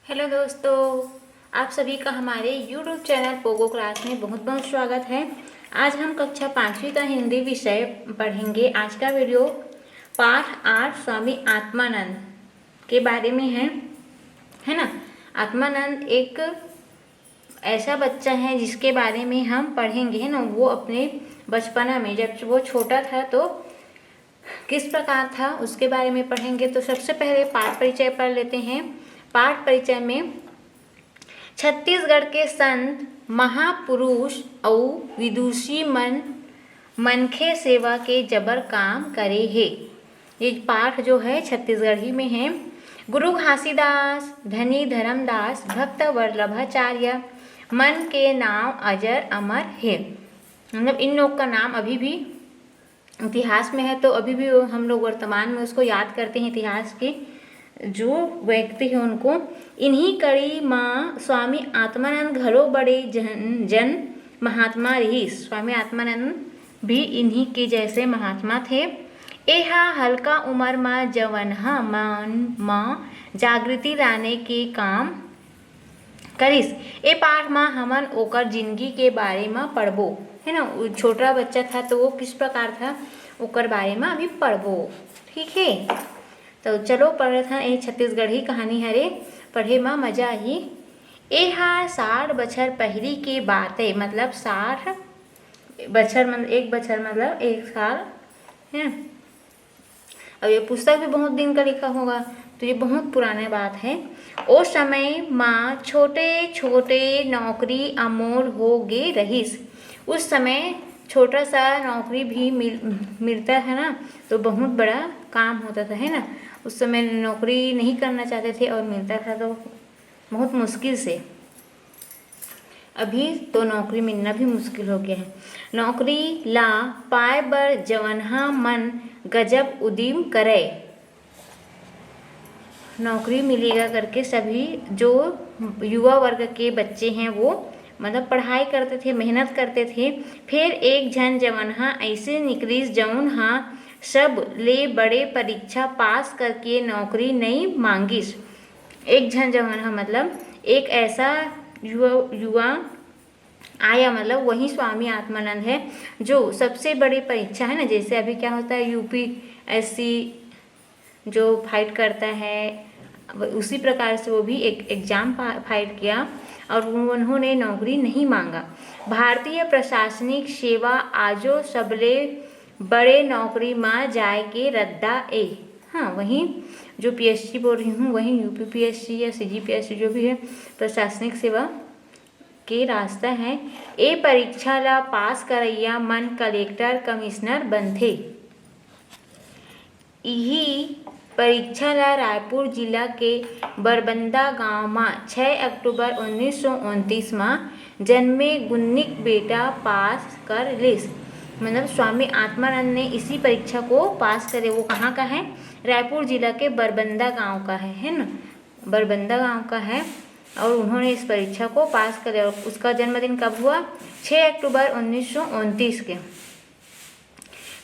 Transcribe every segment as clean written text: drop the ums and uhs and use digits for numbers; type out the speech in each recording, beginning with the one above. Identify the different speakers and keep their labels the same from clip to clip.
Speaker 1: Hello दोस्तों, आप सभी का हमारे YouTube चैनल पोगो क्लास में बहुत बहुत स्वागत है। आज हम कक्षा 5वीं का हिंदी विषय पढ़ेंगे। आज का वीडियो पाठ 8 स्वामी आत्मानंद के बारे में है ना। आत्मानंद एक ऐसा बच्चा है जिसके बारे में हम पढ़ेंगे, है ना। वो अपने बचपना में जब वो छोटा था तो किस प्रकार था उसके बारे में पढ़ेंगे। तो सबसे पहले पाठ परिचय पढ़ लेते हैं। पाठ परिचय में छत्तीसगढ़ के संत महापुरुष और विदुषी मनखे सेवा के जबर काम करे है। ये पाठ जो है छत्तीसगढ़ी में है। गुरु घासीदास, धनी धर्मदास, भक्त वल्लभाचार्य मन के नाम अजर अमर है। मतलब इन लोग का नाम अभी भी इतिहास में है, तो अभी भी हम लोग वर्तमान में उसको याद करते हैं। इतिहास के जो व्यक्ति हैं उनको इन्हीं कड़ी माँ स्वामी आत्मानंद घरो बड़े जन महात्मा रही। स्वामी आत्मानंद भी इन्हीं के जैसे महात्मा थे। एहा हल्का उम्र माँ जवनहा मन माँ जागृति लाने के काम करिस। ए पाठ माँ हमन ओकर जिंदगी के बारे में पढ़बो, है ना। छोटा बच्चा था तो वो किस प्रकार था ओकर बारे में अभी पढ़बो, ठीक है। तो चलो पढ़त हन। ये छत्तीसगढ़ी कहानी हरे, पढ़े में मजा आई। ए हा 60 बछर पहली के बात है। मतलब 60 बछर मतलब एक बछर मतलब एक साल है। अब ये पुस्तक भी बहुत दिन का लिखा होगा, तो ये बहुत पुराने बात है। उस समय माँ छोटे छोटे नौकरी अमोल हो गे रहीस। उस समय छोटा सा नौकरी भी मिलता है ना, तो बहुत बड़ा काम होता था, है ना। उस समय नौकरी नहीं करना चाहते थे और मिलता था तो बहुत मुश्किल से। अभी तो नौकरी मिलना भी मुश्किल हो गया है। नौकरी ला पाए बर जवनहा मन गजब उद्यम करे। नौकरी मिलेगा करके सभी जो युवा वर्ग के बच्चे हैं वो मतलब पढ़ाई करते थे, मेहनत करते थे। फिर एक झन जवनहा ऐसे निकलिस जौन हाँ सब ले बड़े परीक्षा पास करके नौकरी नहीं मांगिस। एक झन जवनहा मतलब एक ऐसा युवा आया, मतलब वही स्वामी आत्मानंद है जो सबसे बड़ी परीक्षा है ना। जैसे अभी क्या होता है यूपीएससी जो फाइट करता है, उसी प्रकार से वो भी एक एग्जाम फाइट किया और उन्होंने नौकरी नहीं मांगा। भारतीय प्रशासनिक सेवा आजो सबले बड़े नौकरी में जाए के रद्दा ए। हाँ, वहीं जो पीएससी बोल रही हूँ वहीं यूपीपीएससी या सीजीपीएससी जो भी है प्रशासनिक सेवा के रास्ता है। ए परीक्षा ला पास करैया मन कलेक्टर कमिश्नर बनथे। यही परीक्षा ला रायपुर जिला के बरबंदा गांव में 6 अक्टूबर 1929 में जन्मे गुन्निक बेटा पास कर लिस। मतलब स्वामी आत्मानंद ने इसी परीक्षा को पास करे। वो कहाँ का है? रायपुर जिला के बरबंदा गांव का है ना। बरबंदा गांव का है और उन्होंने इस परीक्षा को पास करे। और उसका जन्मदिन कब हुआ? 6 अक्टूबर 1929 के।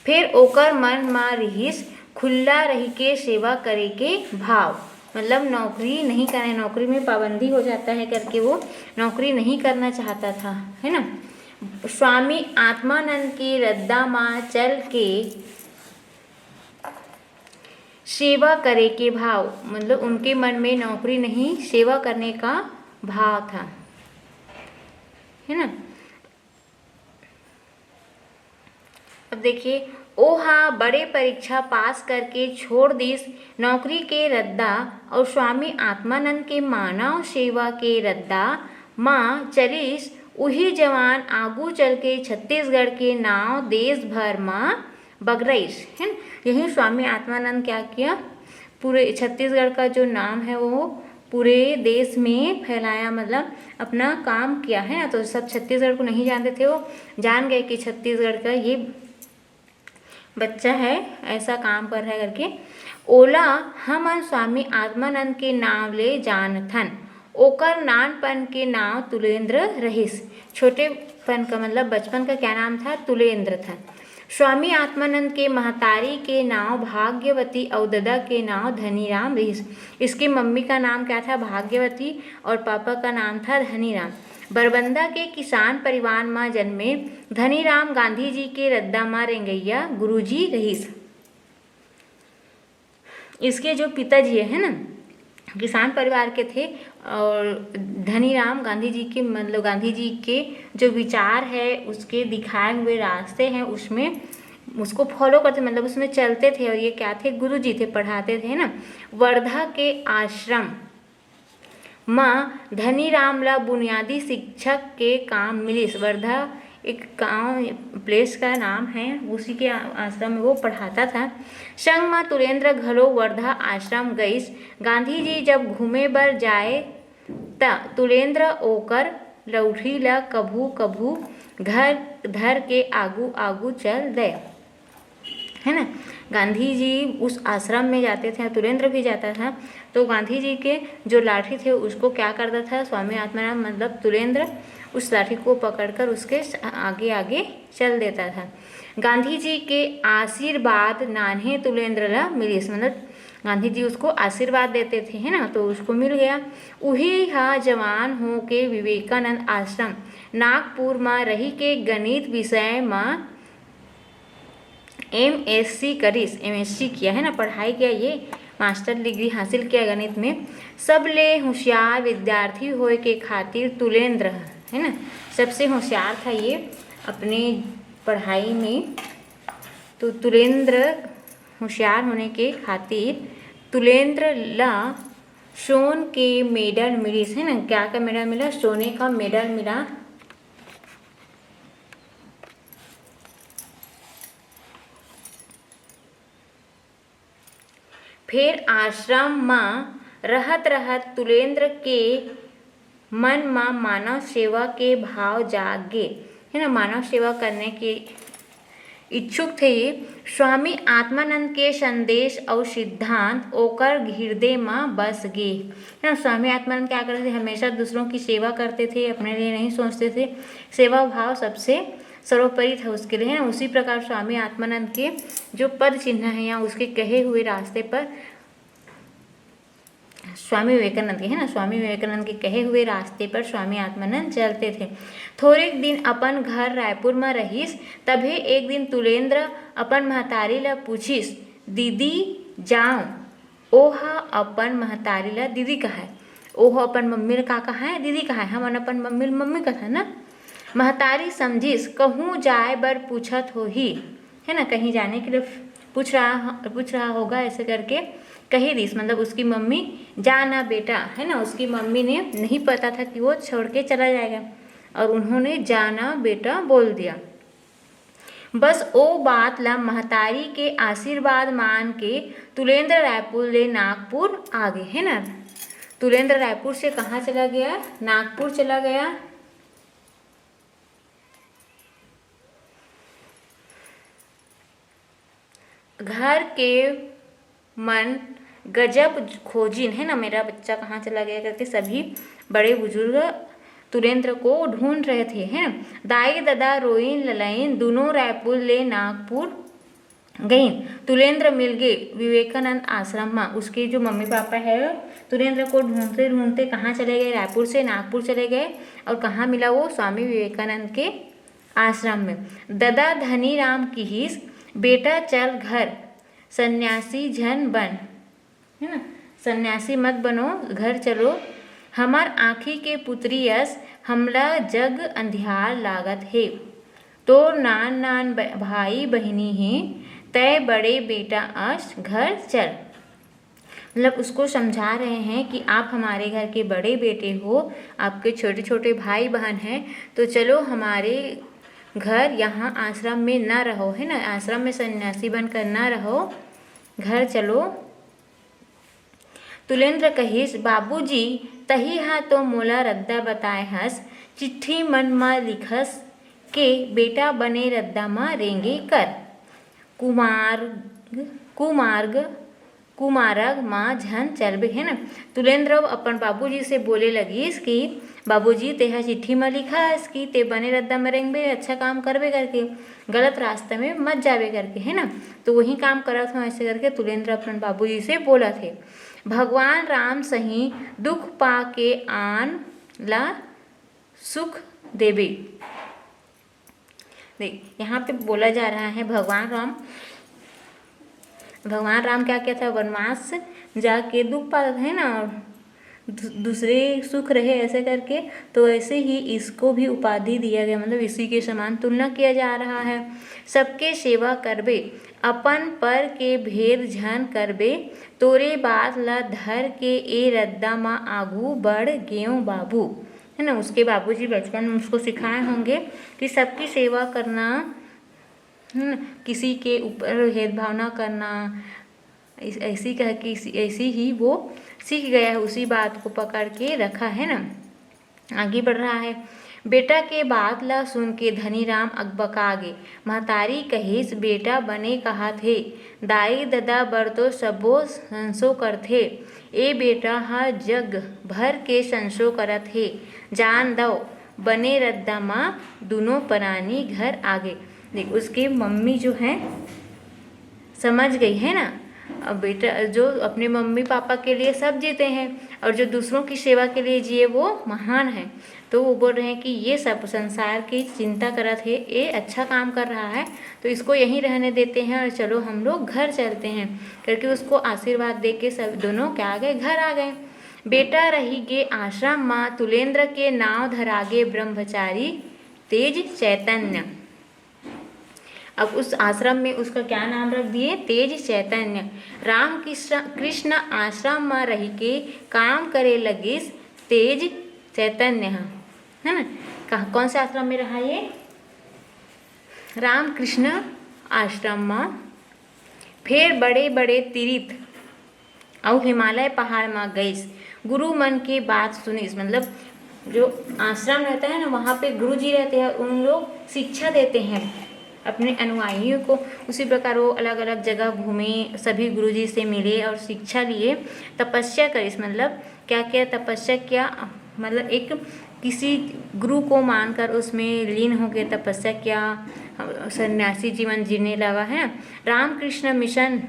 Speaker 1: फिर ओकर मन में रहीस खुला रही के सेवा करे के भाव। मतलब नौकरी नहीं करना, नौकरी में पाबंदी हो जाता है करके वो नौकरी नहीं करना चाहता था, है ना। स्वामी आत्मानंद के रद्दा माँ चल के सेवा करे के भाव, मतलब उनके मन में नौकरी नहीं सेवा करने का भाव था, है ना। अब देखिए, ओहा बड़े परीक्षा पास करके छोड़ दिस नौकरी के रद्दा और स्वामी आत्मानंद के मानव सेवा के रद्दा माँ चलिस। वही जवान आगू चल के छत्तीसगढ़ के नाव देश भर में बगरइस, है। यही स्वामी आत्मानंद क्या किया, पूरे छत्तीसगढ़ का जो नाम है वो पूरे देश में फैलाया, मतलब अपना काम किया, है ना। तो सब छत्तीसगढ़ को नहीं जानते थे, वो जान गए कि छत्तीसगढ़ का ये बच्चा है, ऐसा काम कर रहा है करके। ओला हमन स्वामी आत्मानंद के नाम ले जानथन। ओकर नानपन के नाम तुलेंद्र रहीस। छोटेपन का मतलब बचपन का क्या नाम था? तुलेंद्र था। स्वामी आत्मानंद के महतारी के नाम भाग्यवती और दादा के नाम धनीराम रहीस। इसकी मम्मी का नाम क्या था? भाग्यवती, और पापा का नाम था धनीराम। बरबंदा के किसान परिवार में जन्मे धनीराम गांधी जी के रद्दा मां रेंगैया गुरुजी रहीस। इसके जो पिताजी है ना, किसान परिवार के थे, और धनीराम गांधी जी के मतलब गांधी जी के जो विचार है उसके दिखाए हुए रास्ते हैं उसमें उसको फॉलो करते, मतलब उसमें चलते थे। और ये क्या थे? गुरुजी थे, पढ़ाते थे ना। वर्धा के आश्रम माँ धनीराम ला बुनियादी शिक्षक के काम मिलिस। वर्धा एक गांव प्लेस का नाम है, उसी के आश्रम में वो पढ़ाता था। संग माँ तुरेंद्र घलो वर्धा आश्रम गईस। गांधी जी जब घूमे बर जाए त तुरेंद्र ओकर लौठी ला कभू कभू घर धर के आगू आगू चल दे, है ना। गांधी जी उस आश्रम में जाते थे, तुरेंद्र भी जाता था, तो गांधी जी के जो लाठी थे उसको क्या करता था स्वामी आत्माराम मतलब तुरेंद्र, उस लाठी को पकड़कर उसके आगे आगे चल देता था। गांधी जी के आशीर्वाद नान्हे तुरेंद्र ला मिलिस, मतलब गांधी जी उसको आशीर्वाद देते थे, है ना, तो उसको मिल गया। उही हा जवान हो के विवेकानंद आश्रम नागपुर में रही के गणित विषय में MSc करीस। MSc किया है ना, पढ़ाई किया, ये मास्टर डिग्री हासिल किया गणित में। सबले होशियार विद्यार्थी होए के खातिर तुरेंद्र, है ना, सबसे होशियार था ये अपने पढ़ाई में। तो तुरेंद्र होशियार होने के खातिर तुरेंद्र ला सोन के मेडल मिलिस, है ना। क्या का मेडल मिला? सोने का मेडल मिला। फिर आश्रम में रहत रहत तुरेंद्र के मन में मानव सेवा के भाव जागे, है ना, मानव सेवा करने के इच्छुक थे ये। स्वामी आत्मानंद के संदेश और सिद्धांत ओकर हृदय में बस गए, है ना। स्वामी आत्मानंद क्या करते थे? हमेशा दूसरों की सेवा करते थे, अपने लिए नहीं सोचते थे। सेवा भाव सबसे सर्वोपरि था उसके लिए, है ना। उसी प्रकार स्वामी आत्मानंद के जो पद चिन्ह है या उसके कहे हुए रास्ते पर स्वामी विवेकानंद के, है ना, स्वामी विवेकानंद के कहे हुए रास्ते पर स्वामी आत्मानंद चलते थे। थोड़े दिन अपन घर रायपुर में रहीस, तभी एक दिन तुरेंद्र अपन महतारी ला पूछिस, दीदी जाऊँ। ओहा अपन महतारी ला दीदी कहा है, ओह अपन मम्मी का कहा है, दीदी कहा है, हम अपन मम्मी का था ना। महतारी समझिस कहूँ जाए बर पूछत हो ही, है ना, कहीं जाने के लिए पूछ रहा होगा, ऐसे करके कही दिस, मतलब उसकी मम्मी जाना बेटा, है ना। उसकी मम्मी ने नहीं पता था कि वो छोड़ के चला जाएगा, और उन्होंने जाना बेटा बोल दिया। बस ओ बात ला महतारी के आशीर्वाद मान के तुरेंद्र रायपुर ले नागपुर आ गए, है ना। तुरेंद्र रायपुर से कहाँ चला गया? नागपुर चला गया। घर के मन गजब खोजिन, है ना, मेरा बच्चा कहाँ चला गया करके सभी बड़े बुजुर्ग तुरेंद्र को ढूंढ रहे थे, हैं। दाई दादा रोइन ललाइन दोनों रायपुर ले नागपुर गईन। तुरेंद्र मिल गए विवेकानंद आश्रम में। उसके जो मम्मी पापा है तुरेंद्र को ढूंढते ढूंढते कहाँ चले गए? रायपुर से नागपुर चले गए। और कहाँ मिला वो? स्वामी विवेकानंद के आश्रम में। दादा धनीराम की हिस, बेटा चल घर सन्यासी झन बन, है ना, सन्यासी मत बनो, घर चलो। हमार आँखी के पुत्री यस हमला जग अंधियार लागत है, तो नान नान भाई बहनी हैं, तय बड़े बेटा अस घर चल। मतलब उसको समझा रहे हैं कि आप हमारे घर के बड़े बेटे हो, आपके छोटे छोटे भाई बहन हैं, तो चलो हमारे घर, यहाँ आश्रम में ना रहो, है ना, आश्रम में सन्यासी बनकर ना रहो, घर चलो। तुरेंद्र कहिस, बाबूजी तही हा तो मोला रद्दा बताए हस, चिट्ठी मन में लिखस के बेटा बने रद्दा में रेंगे कर। कुमार्ग कुमारग माँ झन चलबे, है ना। तुलेंद्र अपन बाबूजी से बोले लगिस कि बाबूजी तेहा चिट्ठी में लिखा है कि ते बने रद्दा में रहेंगे, अच्छा काम करबे करके, गलत रास्ते में मत जावे करके, है ना। तो वही काम करत हूँ ऐसे करके तुलेंद्र अपन बाबूजी से बोला थे। भगवान राम सही दुख पा के आन ला सुख देवे। देख यहाँ पे बोला जा रहा है भगवान राम क्या क्या था, वनवास जाके दुख पाते हैं ना, और दूसरे सुख रहे ऐसे करके, तो ऐसे ही इसको भी उपाधि दिया गया, मतलब इसी के समान तुलना किया जा रहा है। सबके सेवा करबे अपन पर के भेद झन करबे, तोरे बात ला धर के ए रद्दा मा आगू बढ़ गेऊ बाबू, है ना। उसके बाबूजी बचपन में उसको सिखाए होंगे कि सबकी सेवा करना, किसी के ऊपर भेदभाव ना करना, ऐसी कह के ऐसी ही वो सीख गया है, उसी बात को पकड़ के रखा है ना, आगे बढ़ रहा है। बेटा के बात ला सुन के धनीराम अकबकागे, महतारी कहिस बेटा बने कहा थे, दाई ददा बर तो सबो संसो करथे, ए बेटा हा जग भर के संसो करत हे, जान दो बने रद्दा माँ दोनों परानी घर आगे। देख उसकी मम्मी जो है समझ गई है ना, अब बेटा जो अपने मम्मी पापा के लिए सब जीते हैं और जो दूसरों की सेवा के लिए जिए वो महान है। तो वो बोल रहे हैं कि ये सब संसार की चिंता करत है, ये अच्छा काम कर रहा है तो इसको यहीं रहने देते हैं और चलो हम लोग घर चलते हैं करके उसको आशीर्वाद दे के सब दोनों क्या आ गए, घर आ गए। बेटा रही गे आश्रम माँ तुलेंद्र के नाव धरागे ब्रह्मचारी तेज चैतन्य। अब उस आश्रम में उसका क्या नाम रख दिए, तेज चैतन्य। राम कृष्ण आश्रम में रह के काम करे लगिस तेज चैतन्य, है ना। कौन से आश्रम में रहा ये, राम कृष्ण आश्रम में। फिर बड़े बड़े तीर्थ और हिमालय पहाड़ में गईस, गुरु मन की बात सुनिस। मतलब जो आश्रम रहता है ना वहाँ पे गुरु जी रहते हैं, उन लोग शिक्षा देते हैं अपने अनुयायियों को। उसी प्रकार वो अलग अलग जगह घूमे, सभी गुरुजी से मिले और शिक्षा लिए। तपस्या करिस, मतलब क्या क्या तपस्या किया, मतलब एक किसी गुरु को मानकर उसमें लीन होकर तपस्या किया, सन्यासी जीवन जीने लगा है। रामकृष्ण मिशन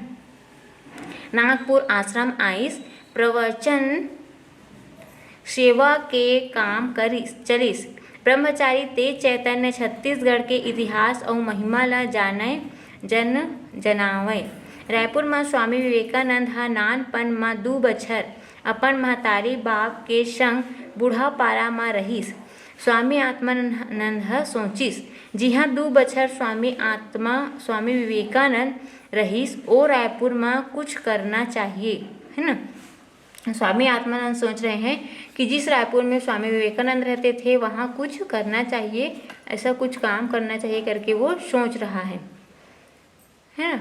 Speaker 1: नागपुर आश्रम आइस, प्रवचन सेवा के काम करिस चलिस। ब्रह्मचारी तेज चैतन्य छत्तीसगढ़ के इतिहास और महिमा ला जनावे। रायपुर में स्वामी विवेकानंद हा नानपन में 2 बछर अपन महतारी बाप के संग बूढ़ापारा में रहीस। स्वामी आत्मानंद हा सोचिस, जी हाँ 2 बछर स्वामी विवेकानंद रहीस, ओ रायपुर में कुछ करना चाहिए, है ना। स्वामी आत्मानंद सोच रहे हैं कि जिस रायपुर में स्वामी विवेकानंद रहते थे वहाँ कुछ करना चाहिए, ऐसा कुछ काम करना चाहिए करके वो सोच रहा है ना।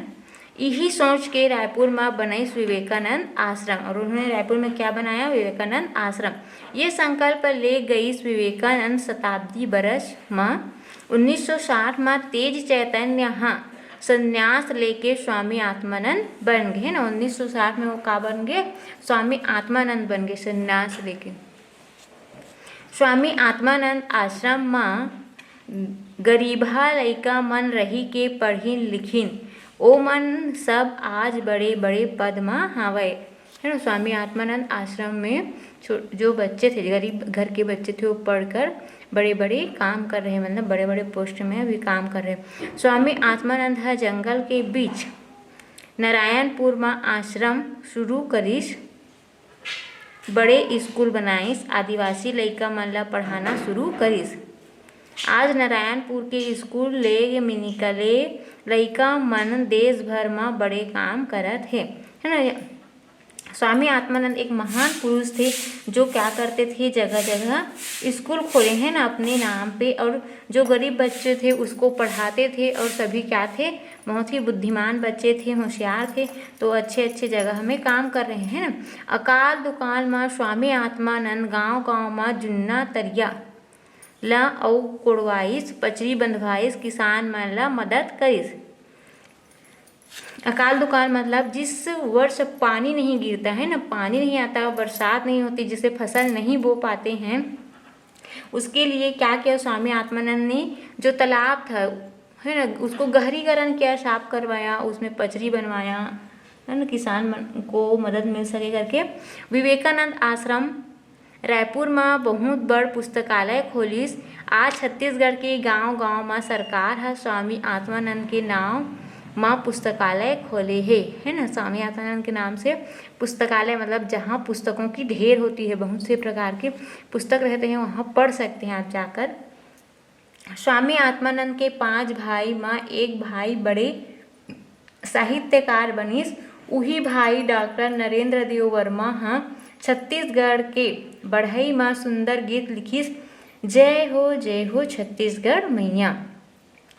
Speaker 1: यही सोच के रायपुर में बनाई विवेकानंद आश्रम, और उन्होंने रायपुर में क्या बनाया, विवेकानंद आश्रम। ये संकल्प ले गई विवेकानंद शताब्दी बरस में 1960 में तेज चैतन्य हाँ संन्यास लेके स्वामी आत्मानंद बन गए, है ना। 1960 में वो का बन गए, स्वामी आत्मानंद बन गए संन्यास लेके। स्वामी आत्मानंद आश्रम में गरीबा लइका मन रही के पढ़िन लिखिन, ओ मन सब आज बड़े बड़े पद में हावे, है ना। स्वामी आत्मानंद आश्रम में जो बच्चे थे, गरीब घर के बच्चे थे, वो पढ़कर बड़े बड़े काम कर रहे हैं, मतलब बड़े बड़े पोस्ट में अभी काम कर रहे हैं। स्वामी आत्मानंद है जंगल के बीच नारायणपुर में आश्रम शुरू करिस, बड़े स्कूल बनाइस, आदिवासी लइका मन ला पढ़ाना शुरू करिस। आज नारायणपुर के स्कूल ले निकले लइका मन देश भर में बड़े काम करत है ना। स्वामी आत्मानंद एक महान पुरुष थे जो क्या करते थे, जगह जगह स्कूल खोले हैं ना अपने नाम पे, और जो गरीब बच्चे थे उसको पढ़ाते थे, और सभी क्या थे, बहुत ही बुद्धिमान बच्चे थे, होशियार थे, तो अच्छे अच्छे जगह में काम कर रहे हैं ना। अकाल दुकाल में स्वामी आत्मानंद गांव गांव में जुन्ना तरिया ला और कोड़वाइस, पचरी बंधवाइस, किसान मन ला मदद करिस। अकाल दुकाल मतलब जिस वर्ष पानी नहीं गिरता है ना, पानी नहीं आता, बरसात नहीं होती, जिससे फसल नहीं बो पाते हैं, उसके लिए क्या किया स्वामी आत्मानंद ने, जो तालाब था है ना उसको गहरीकरण किया, साफ करवाया, उसमें पचरी बनवाया है ना, किसान को मदद मिल सके करके। विवेकानंद आश्रम रायपुर में बहुत बड़ पुस्तकालय खोलिस। आज छत्तीसगढ़ के गांव-गांव में सरकार है स्वामी आत्मानंद के नाम माँ पुस्तकालय खोले है ना, स्वामी आत्मानंद के नाम से पुस्तकालय मतलब जहाँ पुस्तकों की ढेर होती है, बहुत से प्रकार के पुस्तक रहते हैं, वहाँ पढ़ सकते हैं आप जाकर। स्वामी आत्मानंद के 5 भाई माँ एक भाई बड़े साहित्यकार बनिस, उही भाई डॉक्टर नरेंद्र देव वर्मा हाँ छत्तीसगढ़ के बढ़ई माँ सुंदर गीत लिखिस, जय हो छत्तीसगढ़ मैया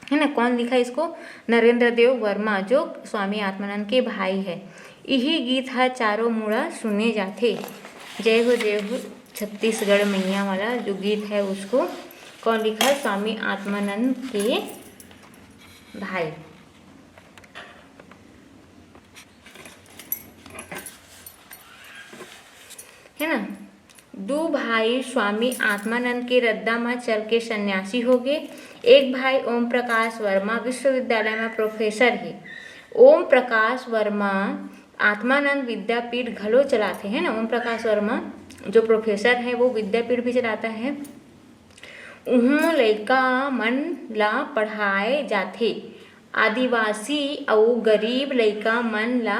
Speaker 1: है ना। कौन लिखा इसको? नरेंद्र देव वर्मा, जो स्वामी आत्मानंद के भाई है। यही गीत है चारों मुड़ा सुने जाते। जय हो छत्तीसगढ़ मैया वाला जो गीत है उसको कौन लिखा है? स्वामी आत्मानंद के भाई। है ना। 2 भाई स्वामी आत्मानंद के रद्दा में चल के सन्यासी हो गए। एक भाई ओम प्रकाश वर्मा विश्वविद्यालय में प्रोफेसर है। ओम प्रकाश वर्मा आत्मानंद विद्यापीठ घलो चलाते हैं ना। ओम प्रकाश वर्मा जो प्रोफेसर है वो विद्यापीठ भी चलाता है। उहों लइका मन ला पढ़ाए जाथे। आदिवासी अउ गरीब लइका मन ला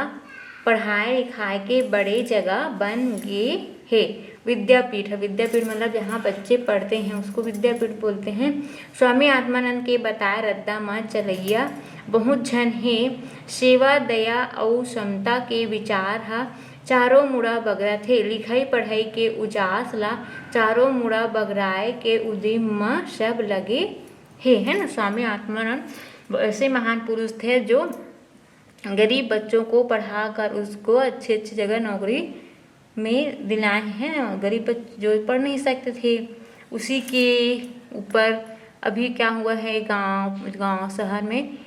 Speaker 1: पढ़ाए लिखाए के बड़े जगह बन गए है। विद्यापीठ है, विद्यापीठ मतलब जहाँ बच्चे पढ़ते हैं उसको विद्यापीठ बोलते हैं। स्वामी आत्मानंद के बताए रद्दा में चलैया बहुत झन है। सेवा दया और समता के विचार हा चारों मुड़ा बगरा थे। लिखाई पढ़ाई के उजास ला चारों मुड़ा बगराए के उद्यम में सब लगे है ना। स्वामी आत्मानंद ऐसे महान पुरुष थे जो गरीब बच्चों को पढ़ाकर उसको अच्छी अच्छी जगह नौकरी में दिलाए हैं ना। गरीब बच्चे जो पढ़ नहीं सकते थे उसी के ऊपर अभी क्या हुआ है, गांव शहर में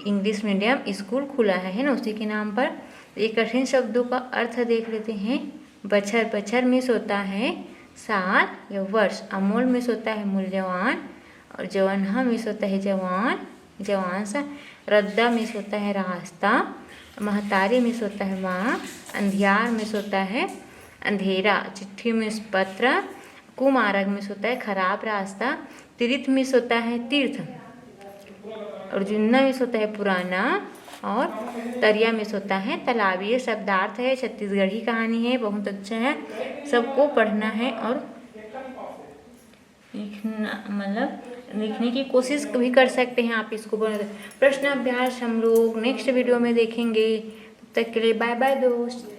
Speaker 1: इंग्लिश मीडियम स्कूल खुला है ना, उसी के नाम पर। ये कठिन शब्दों का अर्थ देख लेते हैं। बछर, बछर मिस होता है साल या वर्ष। अमोल मिस होता है मूल्यवान, और जवनहा मिस होता है जवान, जवान सा। रद्दा मिस होता है रास्ता। महतारी मिस होता है माँ। अंधियार मिस होता है अंधेरा। चिट्ठी मिस पत्र। कुमार्ग मिस होता है खराब रास्ता। तीर्थ मिस होता है तीर्थ। और जुन्ना मिस होता है पुराना। और तरिया मिस होता है तालाब। ये शब्दार्थ है, छत्तीसगढ़ी कहानी है, बहुत अच्छा है, सबको पढ़ना है और लिखना, मतलब लिखने की कोशिश भी कर सकते हैं आप इसको। प्रश्न अभ्यास हम लोग नेक्स्ट वीडियो में देखेंगे। तब तक के लिए बाय बाय दोस्त।